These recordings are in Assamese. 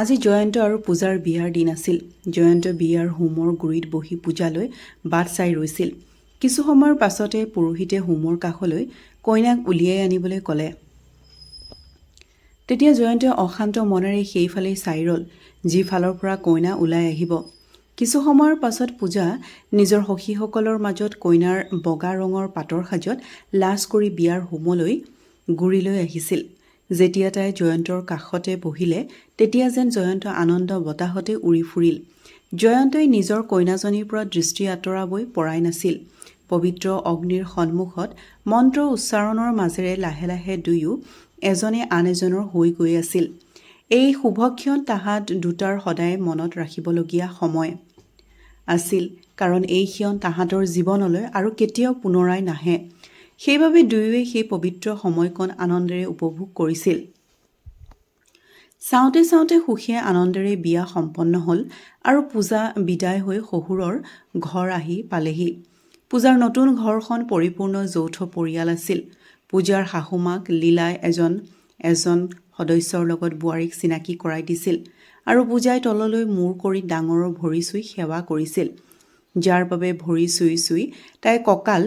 আজি জয়ন্ত আৰু পূজাৰ বিয়াৰ দিন আছিল। জয়ন্ত বিয়াৰ হোমৰ গুৰিত বহি পূজালৈ বাট চাই ৰৈছিল। কিছু সময়ৰ পাছতে পুৰোহিতে হোমৰ কাষলৈ কইনাক উলিয়াই আনিবলৈ ক'লে। তেতিয়া জয়ন্তই অশান্ত মনেৰে সেইফালেই চাই ৰ'ল, যিফালৰ পৰা কইনা ওলাই আহিব। কিছু সময়ৰ পাছত পূজা নিজৰ সখীসকলৰ মাজত কইনাৰ বগা ৰঙৰ পাটৰ সাজত লাজ কৰি বিয়াৰ হোমলৈ গুৰিলৈ আহিছিল। যেতিয়া তাই জয়ন্তৰ কাষতে বহিলে, তেতিয়া যেন জয়ন্ত আনন্দ বতাহতে উৰি ফুৰিল। জয়ন্তই নিজৰ কইনাজনীৰ পৰা দৃষ্টি আঁতৰাবই পৰাই নাছিল। পবিত্ৰ অগ্নিৰ সন্মুখত মন্ত্ৰ উচ্চাৰণৰ মাজেৰে লাহে লাহে দুয়ো এজনে আন এজনৰ হৈ গৈ আছিল। এই শুভক্ষণ তাহাত দুটাৰ সদায় মনত ৰাখিবলগীয়া সময় আছিল, কাৰণ এই ক্ষণ তাহাঁতৰ জীৱনলৈ আৰু কেতিয়াও পুনৰাই নাহে। সেইবাবে দুয়োৱে সেই পবিত্ৰ সময়কণ আনন্দেৰে উপভোগ কৰিছিল। চাওঁতে চাওঁতে সুখে আনন্দেৰে বিয়া সম্পন্ন হ'ল আৰু পূজা বিদায় হৈ শহুৰৰ ঘৰ আহি পালেহি। পূজাৰ নতুন ঘৰখন পৰিপূৰ্ণ যৌথ পৰিয়াল আছিল। পূজাৰ শাহুমাক লীলাই এজন সদস্যৰ লগত বোৱাৰীক চিনাকি কৰাই দিছিল আৰু পূজাই তললৈ মূৰ কৰি ডাঙৰৰ ভৰি চুই সেৱা কৰিছিল, যাৰ বাবে ভৰি চুই চুই তাই কঁকাল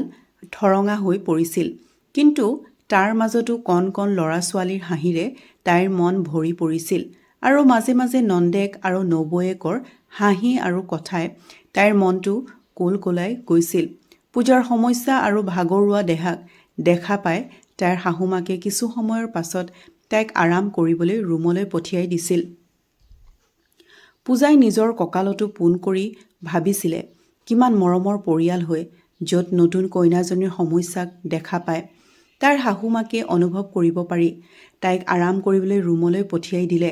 ঠৰঙা হৈ পৰিছিল। কিন্তু তাৰ মাজতো কণ কণ ল'ৰা ছোৱালীৰ হাঁহিৰে তাইৰ মন ভৰি পৰিছিল আৰু মাজে মাজে নন্দেক আৰু নবৌৱেকৰ হাঁহি আৰু কথাই তাইৰ মনটো কোলকোলাই গৈছিল। পূজাৰ সমস্যা আৰু ভাগৰুৱা দেহাক দেখা পাই তাইৰ শাহুমাকে কিছু সময়ৰ পাছত তাইক আৰাম কৰিবলৈ ৰুমলৈ পঠিয়াই দিছিল। পূজাই নিজৰ কঁকালতো পোন কৰি ভাবিছিলে, কিমান মৰমৰ পৰিয়াল হৈ য'ত নতুন কইনাজনীৰ সমস্যাক দেখা পায় তাৰ শাহুমাকে অনুভৱ কৰিব পাৰি তাইক আৰাম কৰিবলৈ ৰুমলৈ পঠিয়াই দিলে।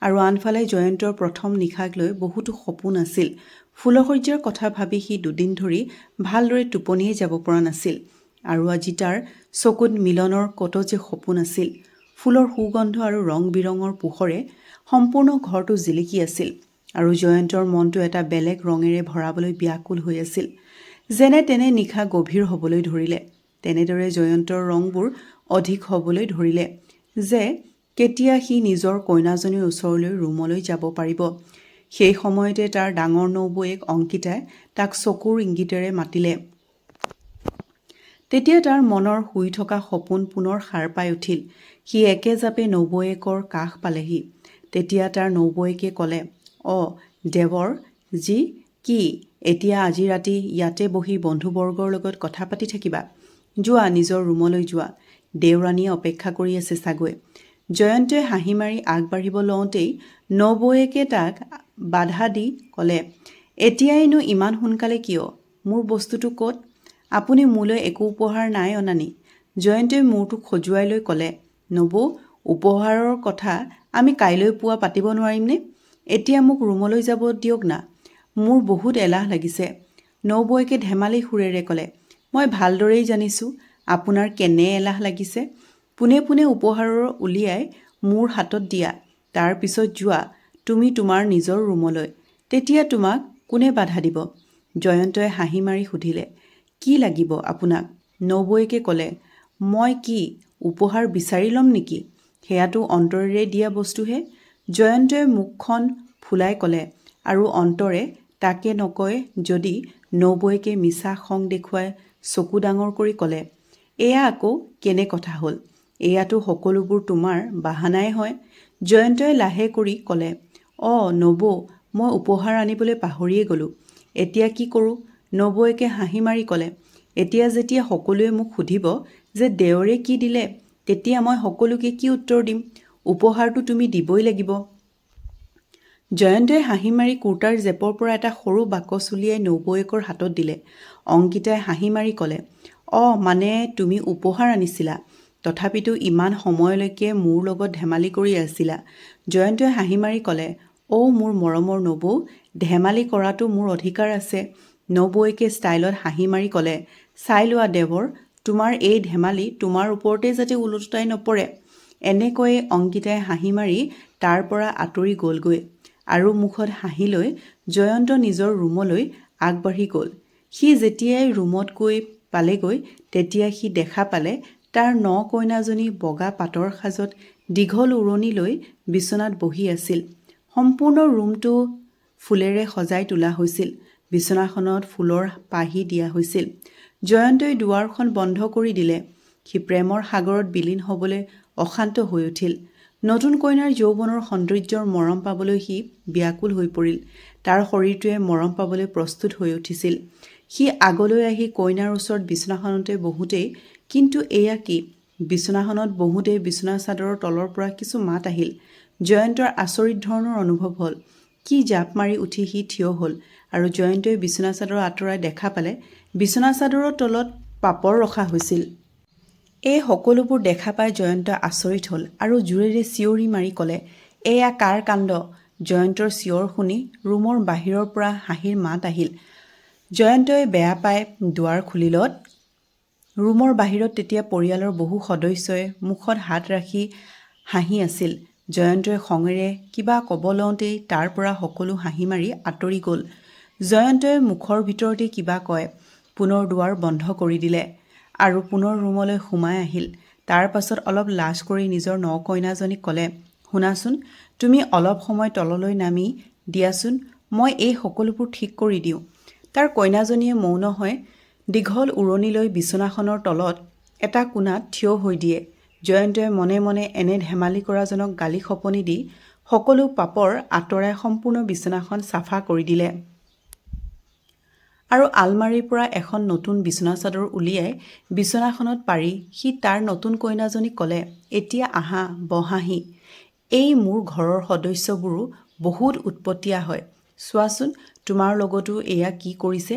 আৰু আনফালে জয়ন্তৰ প্ৰথম নিশাক লৈ বহুতো সপোন আছিল। ফুলশয্যাৰ কথা ভাবি সি দুদিন ধৰি ভালদৰে টোপনিয়ে যাব পৰা নাছিল। আৰু আজি তাৰ চকুত মিলনৰ কত যে সপোন আছিল। ফুলৰ সুগন্ধ আৰু ৰং বিৰঙৰ পোহৰে সম্পূৰ্ণ ঘৰটো জিলিকি আছিল আৰু জয়ন্তৰ মনটো এটা বেলেগ ৰঙেৰে ভৰাবলৈ ব্যাকুল হৈ আছিল। যেনে তেনে নিশা গভীৰ হ'বলৈ ধৰিলে, তেনেদৰে জয়ন্তৰ ৰংবোৰ অধিক হ'বলৈ ধৰিলে যে কেতিয়া সি নিজৰ কইনাজনীৰ ওচৰলৈ ৰুমলৈ যাব পাৰিব। সেই সময়তে তাৰ ডাঙৰ নবৌৱেক অংকিতাই তাক চকুৰ ইংগিতেৰে মাতিলে। তেতিয়া তাৰ মনৰ শুই থকা সপোন পুনৰ সাৰ পাই উঠিল। সি একেজাপে নবৌৱেকৰ কাষ পালেহি। তেতিয়া তাৰ নবৌৱেকে ক'লে, দেৱৰ যি কি এতিয়া আজি ৰাতি ইয়াতে বহি বন্ধুবৰ্গৰ লগত কথা পাতি থাকিবা? যোৱা নিজৰ ৰুমলৈ যোৱা, দেওৰাণীয়ে অপেক্ষা কৰি আছে চাগৈ। জয়ন্তই হাঁহি মাৰি আগবাঢ়িব লওঁতেই নবৌৱেকে তাক বাধা দি ক'লে, এতিয়াইনো ইমান সোনকালে কিয়? মোৰ বস্তুটো ক'ত? আপুনি মোলৈ একো উপহাৰ নাই অনানি? জয়ন্তই মূৰটো খজুৱাই লৈ ক'লে, নবৌ, উপহাৰৰ কথা আমি কাইলৈ পুৱা পাতিব নোৱাৰিমনে? এতিয়া মোক ৰুমলৈ যাব দিয়ক না, মোৰ বহুত এলাহ লাগিছে। নবৌৱেকে ধেমালি সুৰেৰে ক'লে, মই ভালদৰেই জানিছোঁ আপোনাৰ কেনে এলাহ লাগিছে। পোনে পোনে উপহাৰৰ উলিয়াই মোৰ হাতত দিয়া, তাৰ পিছত যোৱা তুমি তোমাৰ নিজৰ ৰুমলৈ। তেতিয়া তোমাক কোনে বাধা দিব? জয়ন্তই হাঁহি মাৰি সুধিলে, কি লাগিব আপোনাক? নবৌৱেকে ক'লে, মই কি উপহাৰ বিচাৰি ল'ম নেকি? সেয়াতো অন্তৰেৰে দিয়া বস্তুহে। জয়ন্তই মুখখন ফুলাই ক'লে আৰু অন্তৰে তাকে নকয় যদি নবৌৱেকে মিছা খং দেখুৱাই চকু ডাঙৰ কৰি ক'লে, এয়া আকৌ কেনে কথা হ'ল? এয়াতো সকলোবোৰ তোমাৰ বাহানাই হয়। জয়ন্তই লাহে কৰি ক'লে, নবৌ, মই উপহাৰ আনিবলৈ পাহৰিয়ে গ'লোঁ। এতিয়া কি কৰোঁ? নবৌৱেকে হাঁহি মাৰি ক'লে, এতিয়া যেতিয়া সকলোৱে মোক সুধিব যে দেৱৰে কি দিলে, তেতিয়া মই সকলোকে কি উত্তৰ দিম? উপহাৰটো তুমি দিবই লাগিব। জয়ন্তই হাঁহি মাৰি কুৰ্তাৰ জেপৰ পৰা এটা সৰু বাকচ উলিয়াই নবৌৱেকৰ হাতত দিলে। অংকিতাই হাঁহি মাৰি ক'লে, মানে তুমি উপহাৰ আনিছিলা? তথাপিতো ইমান সময়লৈকে মোৰ লগত ধেমালি কৰি আছিলা? জয়ন্তই হাঁহি মাৰি ক'লে, মোৰ মৰমৰ নবৌ, ধেমালি কৰাটো মোৰ অধিকাৰ আছে। নবৌৱেকে ষ্টাইলত হাঁহি মাৰি ক'লে, চাই লোৱা দেৱৰ, তোমাৰ এই ধেমালি তোমাৰ ওপৰতে যাতে ওলোটাই নপৰে। এনেকৈয়ে অংকিতাই হাঁহি মাৰি তাৰ পৰা আঁতৰি গ'লগৈ আৰু মুখত হাঁহি লৈ জয়ন্ত নিজৰ ৰুমলৈ আগবাঢ়ি গ'ল। সি যেতিয়াই ৰুমত গৈ পালেগৈ, তেতিয়া সি দেখা পালে তাৰ কইনাজনী বগা পাটৰ সাজত দীঘল উৰণি লৈ বিচনাত বহি আছিল। সম্পূৰ্ণ ৰুমটো ফুলেৰে সজাই তোলা হৈছিল। বিচনাখনত ফুলৰ পাহি দিয়া হৈছিল। জয়ন্তই দুৱাৰখন বন্ধ কৰি দিলে। সি প্ৰেমৰ সাগৰত বিলীন হ'বলৈ অশান্ত হৈ উঠিল। নতুন কইনাৰ যৌৱনৰ সৌন্দৰ্যৰ মৰম পাবলৈ সি ব্যাকুল হৈ পৰিল। তাৰ শৰীৰটোৱে মৰম পাবলৈ প্ৰস্তুত হৈ উঠিছিল। সি আগলৈ আহি কইনাৰ ওচৰত বিচনাখনতে বহোঁতেই কিন্তু এয়া কি? বিচনাখনত বহোঁতেই বিচনা চাদৰৰ তলৰ পৰা কিছু মাত আহিল। জয়ন্তৰ আচৰিত ধৰণৰ অনুভৱ হ'ল। কি জাপ মাৰি উঠি সি থিয় হ'ল আৰু জয়ন্তই বিচনা চাদৰ আঁতৰাই দেখা পালে বিচনা চাদৰৰ তলত পাপৰ ৰখা হৈছিল। এই সকলোবোৰ দেখা পাই জয়ন্ত আচৰিত হ'ল আৰু জোৰেৰে চিঞৰি মাৰি ক'লে, এয়া কাৰ কাণ্ড? জয়ন্তৰ চিঞৰ শুনি ৰুমৰ বাহিৰৰ পৰা হাঁহিৰ মাত আহিল। জয়ন্তই বেয়া পাই দুৱাৰ খুলিলত ৰুমৰ বাহিৰত তেতিয়া পৰিয়ালৰ বহু সদস্যই মুখত হাত ৰাখি হাঁহি আছিল। জয়ন্তই খঙেৰে কিবা ক'ব লওঁতেই তাৰ পৰা সকলো হাঁহি মাৰি আঁতৰি গ'ল। জয়ন্তই মুখৰ ভিতৰতে কিবা কয়, পুনৰ দুৱাৰ বন্ধ কৰি দিলে আৰু পুনৰ ৰুমলৈ সোমাই আহিল। তাৰ পাছত অলপ লাজ কৰি নিজৰ নকইনাজনীক ক'লে, শুনাচোন, তুমি অলপ সময় তললৈ নামি দিয়াচোন, মই এই সকলোবোৰ ঠিক কৰি দিওঁ। তাৰ কইনাজনীয়ে মৌন হৈ দীঘল উৰণি লৈ বিচনাখনৰ তলত এটা কোণাত থিয় হৈ দিয়ে। জয়ন্তই মনে মনে এনে ধেমালি কৰাজনক গালি খপনি দি সকলো পাপৰ আঁতৰাই সম্পূৰ্ণ বিচনাখন চাফা কৰি দিলে আৰু আলমাৰীৰ পৰা এখন নতুন বিচনা চাদৰ উলিয়াই বিচনাখনত পাৰি সি তাৰ নতুন কইনাজনীক ক'লে, এতিয়া আহা, বহাহি। এই মোৰ ঘৰৰ সদস্যবোৰো বহুত উৎপতীয়া হয়। চোৱাচোন তোমাৰ লগতো এয়া কি কৰিছে?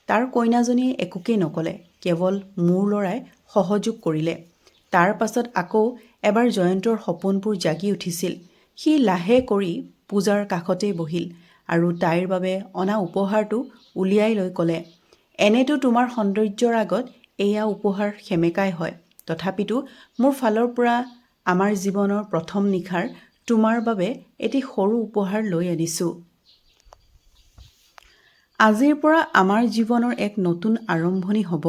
তাৰ কইনাজনীয়ে একোকেই নক'লে, কেৱল মোৰ ল'ৰাই সহযোগ কৰিলে। তাৰ পাছত আকৌ এবাৰ জয়ন্তৰ সপোনবোৰ জাগি উঠিছিল। সি লাহে কৰি পূজাৰ কাষতেই বহিল আৰু তাইৰ বাবে অনা উপহাৰটো উলিয়াই লৈ ক'লে, এনেতো তোমাৰ সৌন্দৰ্যৰ আগত এয়া উপহাৰ সেমেকাই হয়। তথাপিতো মোৰ ফালৰ পৰা আমাৰ জীৱনৰ প্ৰথম নিশাৰ তোমাৰ বাবে এটি সৰু উপহাৰ লৈ আনিছোঁ। আজিৰ পৰা আমাৰ জীৱনৰ এক নতুন আৰম্ভণি হ'ব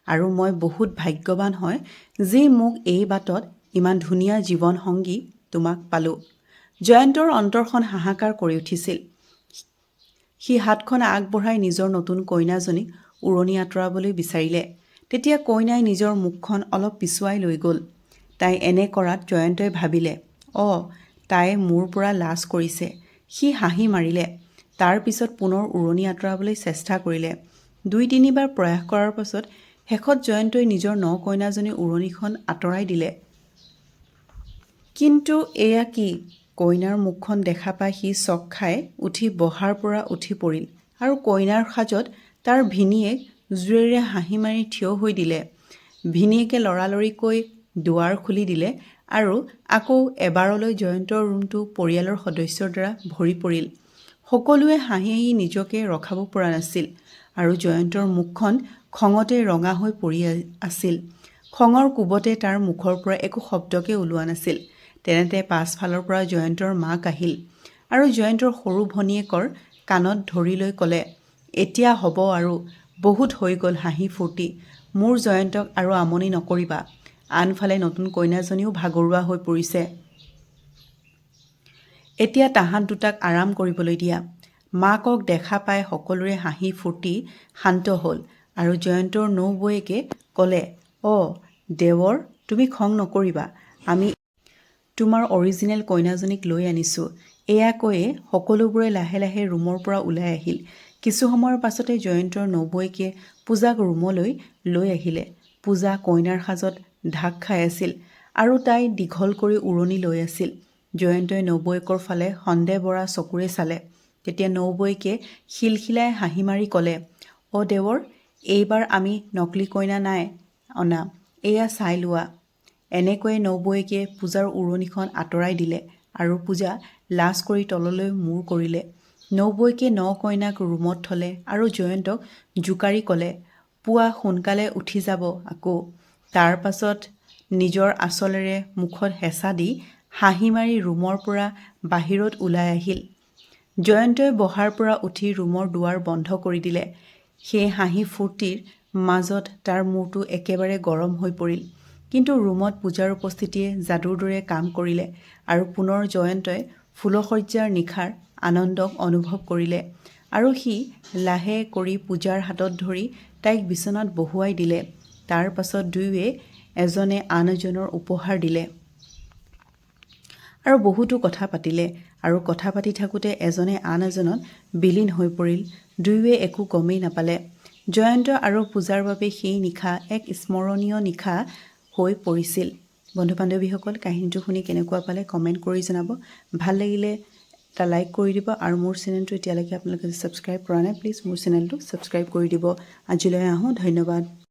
আৰু মই বহুত ভাগ্যৱান হয় যে মোক এই বাটত ইমান ধুনীয়া জীৱন সংগী তোমাক পালোঁ। জয়ন্তৰ অন্তৰখন হাহাকাৰ কৰি উঠিছিল। সি হাতখন আগবঢ়াই নিজৰ নতুন কইনাজনীক উৰণি আঁতৰাবলৈ বিচাৰিলে। তেতিয়া কইনাই নিজৰ মুখখন অলপ পিছুৱাই লৈ গ'ল। তাই এনে কৰাত জয়ন্তই ভাবিলে, তাই মোৰ পৰা লাজ কৰিছে। সি হাঁহি মাৰিলে। তাৰ পিছত পুনৰ উৰণি আঁতৰাবলৈ চেষ্টা কৰিলে। ২-৩বাৰ প্ৰয়াস কৰাৰ পাছত শেষত জয়ন্তই নিজৰ নকইনাজনীৰ উৰণিখন আঁতৰাই দিলে। কিন্তু এয়া কি? কইনাৰ মুখখন দেখা পাই সি চক খাই উঠি বহাৰ পৰা উঠি পৰিল আৰু কইনাৰ সাজত তাৰ ভিনীয়েক জোৰেৰে হাঁহি মাৰি থিয় হৈ দিলে। ভিনীয়েকে লৰালৰিকৈ দুৱাৰ খুলি দিলে আৰু আকৌ এবাৰলৈ জয়ন্তৰ ৰুমটো পৰিয়ালৰ সদস্যৰ দ্বাৰা ভৰি পৰিল। সকলোৱে হাঁহি হাঁহি নিজকে ৰখাব পৰা নাছিল আৰু জয়ন্তৰ মুখখন খঙতে ৰঙা হৈ পৰি আছিল। খঙৰ কোবতে তাৰ মুখৰ পৰা একো শব্দকে ওলোৱা নাছিল। তেনেতে পাছফালৰ পৰা জয়ন্তৰ মাক আহিল আৰু জয়ন্তৰ সৰু ভনীয়েকৰ কাণত ধৰি লৈ ক'লে, এতিয়া হ'ব আৰু, বহুত হৈ গ'ল হাঁহি ফূৰ্তি, মোৰ জয়ন্তক আৰু আমনি নকৰিবা। আনফালে নতুন কইনাজনীও ভাগৰুৱা হৈ পৰিছে। এতিয়া তাহাঁত দুটাক আৰাম কৰিবলৈ দিয়া। মাকক দেখা পাই সকলোৰে হাঁহি ফূৰ্তি শান্ত হ'ল আৰু জয়ন্তৰ নবৌৱেকে ক'লে, দেৱৰ, তুমি খং নকৰিবা, আমি তোমাৰ অৰিজিনেল কইনাজনীক লৈ আনিছোঁ। এয়া কৈয়ে সকলোবোৰে লাহে লাহে ৰুমৰ পৰা ওলাই আহিল। কিছু সময়ৰ পাছতে জয়ন্তৰ নবৌৱেকে পূজাক ৰুমলৈ লৈ আহিলে। পূজা কইনাৰ সাজত ঢাক খাই আছিল আৰু তাই দীঘল কৰি উৰণি লৈ আছিল। জয়ন্তই নবৌৱেকৰ ফালে সন্দেহ ভৰা চকুৰে চালে। তেতিয়া নবৌৱেকে খিলখিলাই হাঁহি মাৰি ক'লে, দেৱৰ, এইবাৰ আমি নকলি কইনা নাই অনা, এয়া চাই লোৱা। এনেকৈয়ে নবৌৱেকে পূজাৰ উৰণিখন আঁতৰাই দিলে আৰু পূজা লাজ কৰি তললৈ মূৰ কৰিলে। নবৌৱেকে নকইনাক ৰুমত থলে আৰু জয়ন্তক জোকাৰি ক'লে, পুৱা সোনকালে উঠি যাব আকৌ। তাৰ পাছত নিজৰ আঁচলেৰে মুখত হেঁচা দি হাঁহি মাৰি ৰুমৰ পৰা বাহিৰত ওলাই আহিল। জয়ন্তই বহাৰ পৰা উঠি ৰুমৰ দুৱাৰ বন্ধ কৰি দিলে। সেই হাঁহি ফূৰ্তিৰ মাজত তাৰ মূৰটো একেবাৰে গৰম হৈ পৰিল। কিন্তু ৰুমত পূজাৰ উপস্থিতিয়ে যাদুৰ দৰে কাম কৰিলে আৰু পুনৰ জয়ন্তই ফুলশয্যাৰ নিশাৰ আনন্দক অনুভৱ কৰিলে আৰু সি লাহে কৰি পূজাৰ হাতত ধৰি তাইক বিচনাত বহুৱাই দিলে। তাৰ পাছত দুয়োৱে এজনে আন এজনৰ উপহাৰ দিলে আৰু বহুতো কথা পাতিলে আৰু কথা পাতি থাকোঁতে এজনে আন এজনত বিলীন হৈ পৰিল। দুয়োৱে একো গমেই নাপালে। জয়ন্ত আৰু পূজাৰ বাবে সেই নিশা এক স্মৰণীয় নিশা হৈ পৰিছিল। বন্ধু বান্ধৱীসকল, কাহিনীটো শুনি কেনেকুৱা পালে কমেণ্ট কৰি জনাব। ভাল লাগিলে এটা লাইক কৰি দিব আৰু মোৰ চেনেলটো এতিয়ালৈকে আপোনালোকে ছাবস্ক্ৰাইব কৰা নাই প্লিজ মোৰ চেনেলটো ছাবস্ক্ৰাইব কৰি দিব। আজিলৈ আহোঁ, ধন্যবাদ।